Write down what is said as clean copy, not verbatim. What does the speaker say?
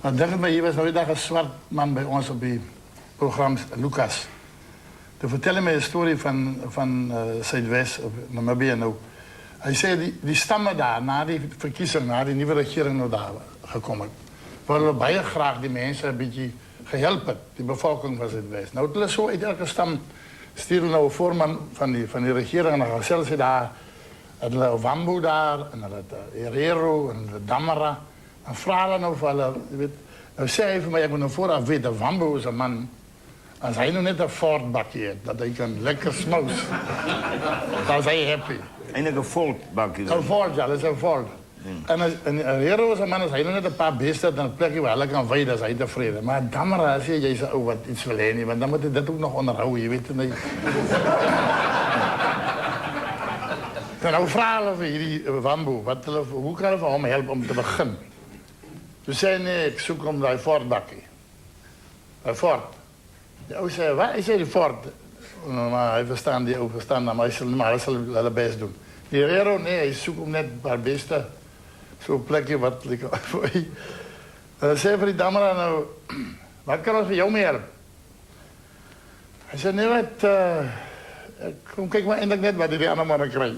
Maar denk het maar, hier was nou een zwart man bij ons op die programma, Lucas. Toen vertelde mij een story van Zuidwest, Namibië nou. Hij zei, die stammen daar, na die verkiezing, na die nieuwe regering nou daar gekomen. Willen bijna graag die mensen een beetje gehelpen, die bevolking van Zuidwest. Nou, het is zo, uit elke stam sturen nou een voorman van die regering en dan gaan zelfs daar, het Wambu daar, en het Herero, en het Damara. Dan vragen nou van hulle, weet, nou zei hij van mij, ik moet nou vooraf weten, Wambu is een man. Als hij nog net een Ford-bakje heeft, dat hij kan lekker smoes, dan is hij happy. Eindelijk een Ford-bakje. Een Ford, ja, dat is een Ford. En een hero is een man, als hij nog net een paar beesten dan een plekje waar hij kan weiden, dan is hij tevreden. Maar Damara, als jij zegt, oh, wat iets wil hij niet, want dan moet hij dat ook nog onderhouden, je weet het niet. En nou vragen we hierdie Wambu, hoe kan we hem helpen om te beginnen? Toen zei nee, ik zoek om die Ford-bakje. Een Ford. Ja, hoe zei, wat is die Ford? Maar hij verstaan die ook, verstaan dat, maar hij zal het best doen. Die Herero, nee, hij zoekt om net een paar beesten. Zo'n plekje wat voor je. Dan zei voor die Damara nou, wat kan ons voor jou mee helpen? Hij zei, nee, wat, kom kijk maar eindelijk net wat die andere mannen krijgen.